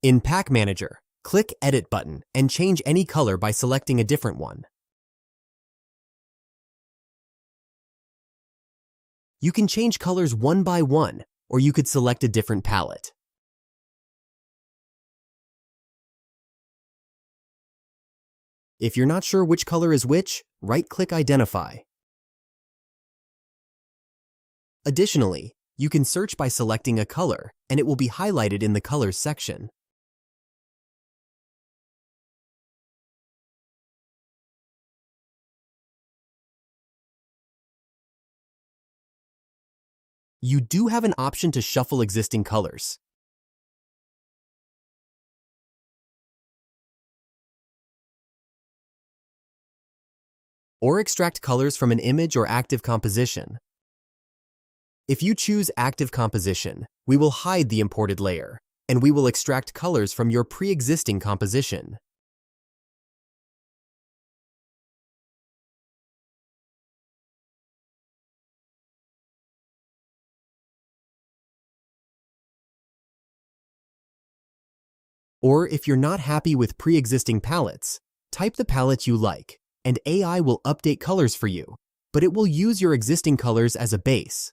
In Pack Manager, click Edit button and change any color by selecting a different one. You can change colors one by one, or you could select a different palette. If you're not sure which color is which, right-click Identify. Additionally, you can search by selecting a color, and it will be highlighted in the Colors section. You do have an option to shuffle existing colors. Or extract colors from an image or active composition. If you choose Active Composition, we will hide the imported layer, and we will extract colors from your pre-existing composition. Or if you're not happy with pre-existing palettes, type the palette you like, and AI will update colors for you, but it will use your existing colors as a base.